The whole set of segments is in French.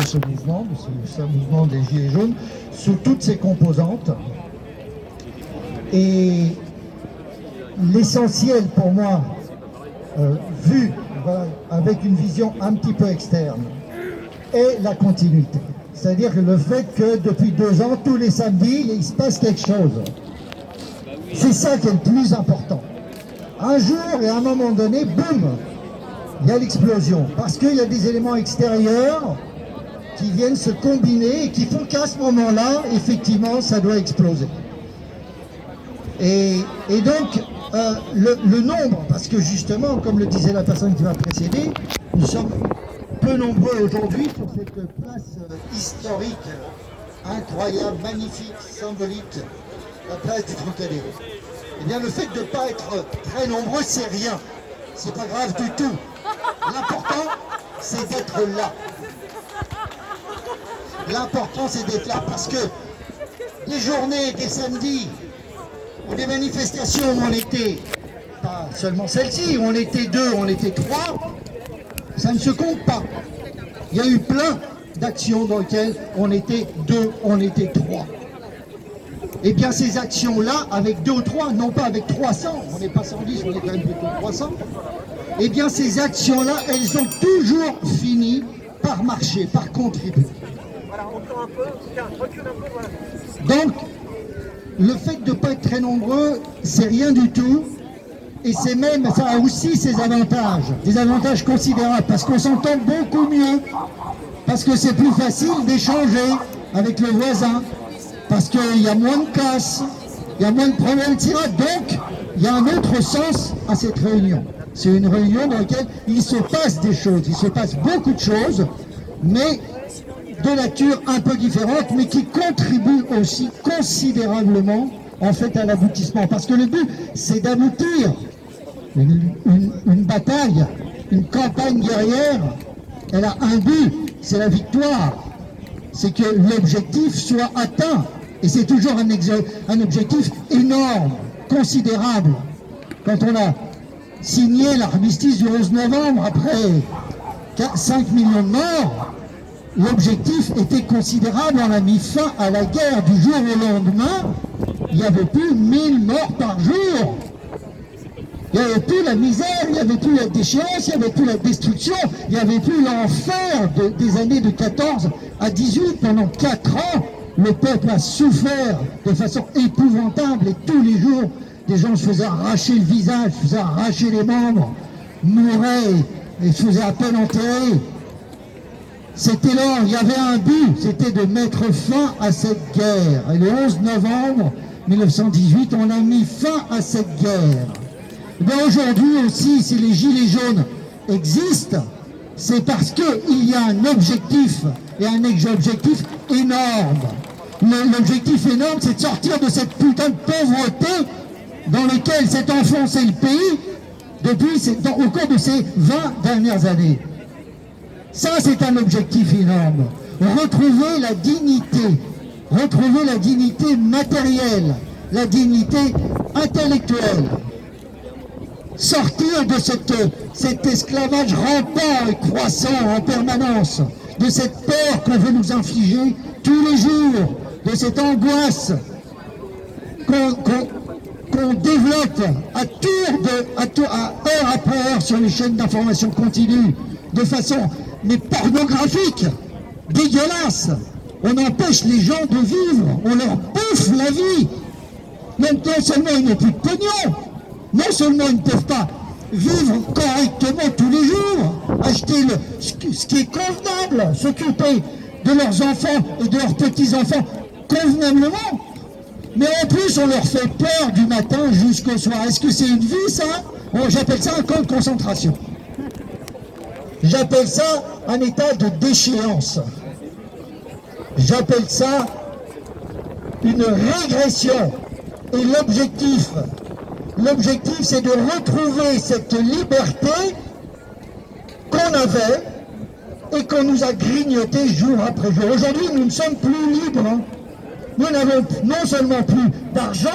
ce mouvement, de ce mouvement des Gilets jaunes, sous toutes ses composantes. Et l'essentiel pour moi, vu avec une vision un petit peu externe, est la continuité. C'est-à-dire que le fait que depuis 2 ans, tous les samedis, il se passe quelque chose. C'est ça qui est le plus important. Un jour et à un moment donné, boum, il y a l'explosion. Parce qu'il y a des éléments extérieurs qui viennent se combiner et qui font qu'à ce moment-là, effectivement, ça doit exploser. Et donc, le nombre, parce que justement, comme le disait la personne qui m'a précédé, nous sommes peu nombreux aujourd'hui sur cette place historique, incroyable, magnifique, symbolique, la place du Trocadéro. Eh bien, le fait de ne pas être très nombreux, c'est rien. C'est pas grave du tout. L'important, c'est d'être là. L'important, c'est d'être là, parce que des journées, des samedis, ou des manifestations où on était, pas seulement celle-ci, où on était 2, on était 3, ça ne se compte pas. Il y a eu plein d'actions dans lesquelles on était 2, on était 3. Et bien ces actions-là, avec 2 ou 3, non pas avec 300, on n'est pas 110, on est quand même plutôt 300, et bien ces actions-là, elles ont toujours fini par marcher, par contribuer. Donc, le fait de ne pas être très nombreux, c'est rien du tout. Et c'est même, ça a aussi ses avantages, des avantages considérables, parce qu'on s'entend beaucoup mieux, parce que c'est plus facile d'échanger avec le voisin, parce qu'il y a moins de casse, il y a moins de problèmes, etc. Donc, il y a un autre sens à cette réunion. C'est une réunion dans laquelle il se passe des choses, il se passe beaucoup de choses, mais de nature un peu différente, mais qui contribue aussi considérablement en fait à l'aboutissement. Parce que le but, c'est d'aboutir. Une bataille, une campagne guerrière, elle a un but, c'est la victoire. C'est que l'objectif soit atteint. Et c'est toujours un objectif énorme, considérable. Quand on a signé l'armistice du 11 novembre, après 5 millions de morts, l'objectif était considérable. On a mis fin à la guerre du jour au lendemain. Il n'y avait plus 1000 morts par jour. Il n'y avait plus la misère, il n'y avait plus la déchéance, il n'y avait plus la destruction, il n'y avait plus l'enfer des années de 14 à 18. Pendant 4 ans, le peuple a souffert de façon épouvantable et tous les jours, des gens se faisaient arracher le visage, se faisaient arracher les membres, mouraient et se faisaient à peine enterrer. C'était là, il y avait un but, c'était de mettre fin à cette guerre. Et le 11 novembre 1918, on a mis fin à cette guerre. Aujourd'hui aussi, si les Gilets jaunes existent, c'est parce qu'il y a un objectif, et un objectif énorme. L'objectif énorme, c'est de sortir de cette putain de pauvreté dans laquelle s'est enfoncé le pays au cours de ces 20 dernières années. Ça, c'est un objectif énorme. Retrouver la dignité matérielle, la dignité intellectuelle. Sortir de cet esclavage rampant et croissant en permanence, de cette peur qu'on veut nous infliger tous les jours, de cette angoisse qu'on développe heure après heure sur les chaînes d'information continue, de façon mais pornographique, dégueulasse. On empêche les gens de vivre, on leur bouffe la vie. Non seulement ils n'ont plus de pognon, non seulement ils ne peuvent pas vivre correctement tous les jours, acheter ce qui est convenable, s'occuper de leurs enfants et de leurs petits-enfants convenablement, mais en plus on leur fait peur du matin jusqu'au soir. Est-ce que c'est une vie, ça? J'appelle ça un camp de concentration. J'appelle ça un état de déchéance. J'appelle ça une régression. Et l'objectif, c'est de retrouver cette liberté qu'on avait et qu'on nous a grignotée jour après jour. Aujourd'hui, nous ne sommes plus libres. Nous n'avons non seulement plus d'argent,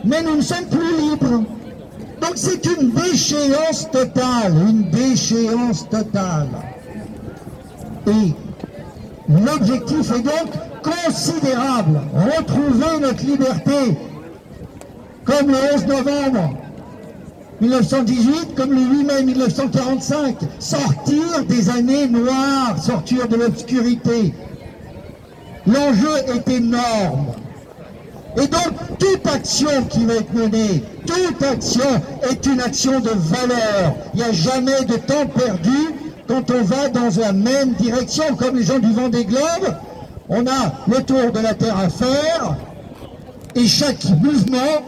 mais nous ne sommes plus libres. Donc c'est une déchéance totale, Et L'objectif est donc considérable. Retrouver notre liberté, comme le 11 novembre 1918, comme le 8 mai 1945. Sortir des années noires, sortir de l'obscurité. L'enjeu est énorme. Et donc, toute action qui va être menée, toute action est une action de valeur. Il n'y a jamais de temps perdu quand on va dans la même direction. Comme les gens du Vendée Globe, on a le tour de la Terre à faire, et chaque mouvement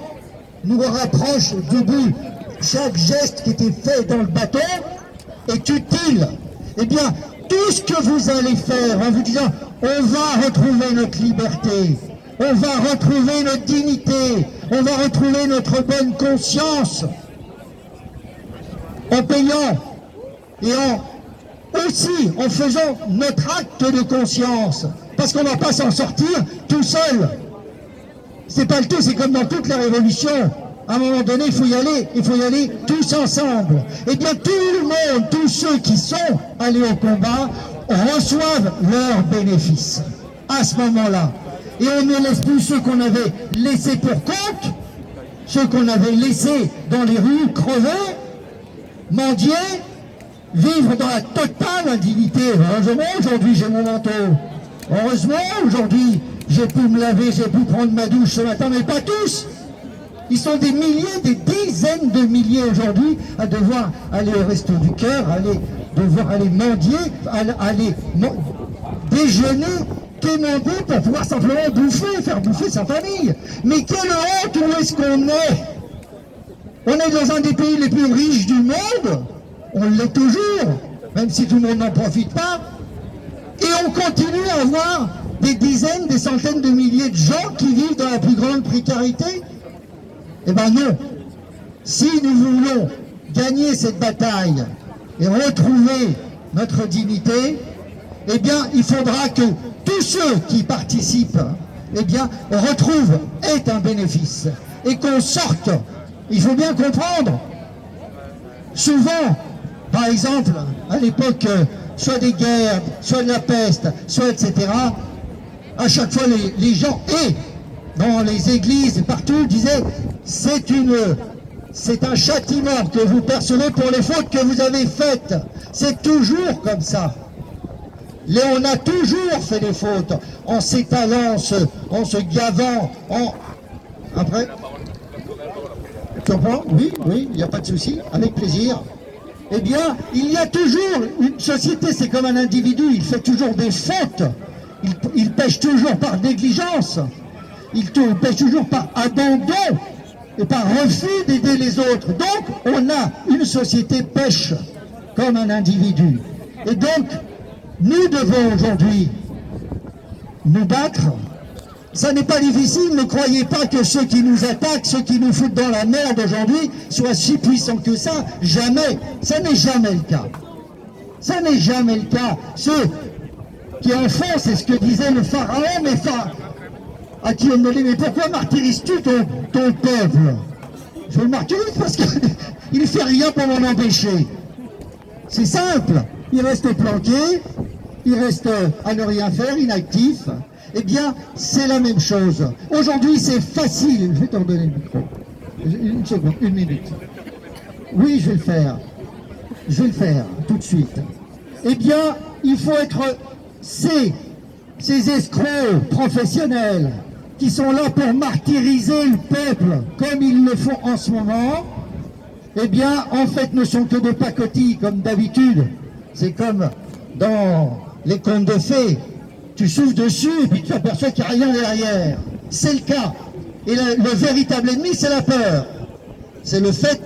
nous rapproche du but. Chaque geste qui était fait dans le bateau est utile. Eh bien, tout ce que vous allez faire en vous disant « on va retrouver notre liberté », on va retrouver notre dignité, on va retrouver notre bonne conscience en payant et aussi en faisant notre acte de conscience, parce qu'on ne va pas s'en sortir tout seul. C'est pas le tout, c'est comme dans toute la révolution. À un moment donné, il faut y aller tous ensemble. Eh bien, tout le monde, tous ceux qui sont allés au combat, reçoivent leurs bénéfices à ce moment-là. Et on ne laisse plus ceux qu'on avait laissés pour compte, ceux qu'on avait laissés dans les rues crever, mendier, vivre dans la totale indignité. Heureusement, aujourd'hui, j'ai mon manteau. Heureusement, aujourd'hui, j'ai pu me laver, j'ai pu prendre ma douche ce matin, mais pas tous. Ils sont des milliers, des dizaines de milliers aujourd'hui à devoir aller au Resto du Cœur, devoir aller mendier, aller déjeuner, quémander pour pouvoir simplement bouffer, faire bouffer sa famille. Mais quelle honte, où est-ce qu'on est? On est dans un des pays les plus riches du monde, on l'est toujours, même si tout le monde n'en profite pas, et on continue à avoir des dizaines, des centaines de milliers de gens qui vivent dans la plus grande précarité. Eh bien non, si nous voulons gagner cette bataille et retrouver notre dignité, eh bien il faudra que tous ceux qui participent, eh bien retrouvent, aient un bénéfice et qu'on sorte. Il faut bien comprendre, souvent, par exemple, à l'époque, soit des guerres, soit de la peste, soit etc., à chaque fois les gens, et dans les églises et partout, disaient c'est un châtiment que vous percevez pour les fautes que vous avez faites. C'est toujours comme ça. On a toujours fait des fautes, en s'étalant, en se gavant, Après tu comprends? Oui, il n'y a pas de souci, avec plaisir. Eh bien, il y a toujours, une société, c'est comme un individu, il fait toujours des fautes. Il pêche toujours par négligence. Il pêche toujours par abandon et par refus d'aider les autres. Donc, on a une société pêche comme un individu. Et donc, nous devons aujourd'hui nous battre. Ça n'est pas difficile, ne croyez pas que ceux qui nous attaquent, ceux qui nous foutent dans la merde aujourd'hui, soient si puissants que ça. Jamais. Ça n'est jamais le cas. Ça n'est jamais le cas. Ceux qui en font, c'est ce que disait le pharaon, à qui on me dit, mais pourquoi martyrises-tu ton peuple? Je le martyrise parce qu'il ne fait rien pour m'en empêcher. C'est simple. Il reste planqué, il reste à ne rien faire, inactif. Eh bien, c'est la même chose. Aujourd'hui, c'est facile. Je vais t'en donner le micro. Une seconde, une minute. Oui, je vais le faire. Je vais le faire tout de suite. Eh bien, il faut être ces escrocs professionnels qui sont là pour martyriser le peuple, comme ils le font en ce moment, eh bien, en fait, ne sont que des pacotilles, comme d'habitude. C'est comme dans les contes de fées. Tu souffles dessus et puis tu t'aperçois qu'il n'y a rien derrière. C'est le cas. Et le véritable ennemi, c'est la peur. C'est le fait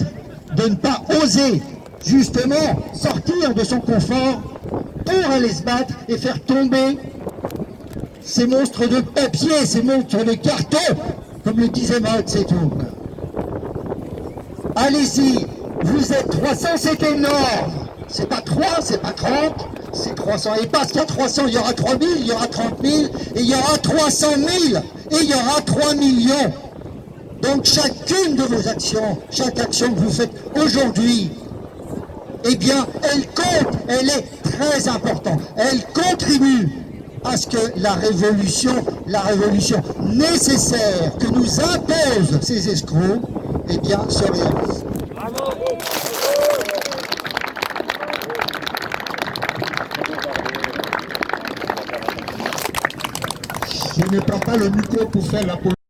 de ne pas oser, justement, sortir de son confort pour aller se battre et faire tomber ces monstres de papier, ces monstres de carton, comme le disait Mao Tse-tung. Allez-y, vous êtes 300, c'est énorme. C'est pas 3, c'est pas 30, c'est 300. Et parce qu'il y a 300, il y aura 3 000, il y aura 30 000, et il y aura 300 000, et il y aura 3 millions. Donc chacune de vos actions, chaque action que vous faites aujourd'hui, eh bien, elle compte, elle est très importante. Elle contribue à ce que la révolution nécessaire que nous imposent ces escrocs, eh bien, se réalise. Bravo. Je ne prends pas le micro pour faire la politique.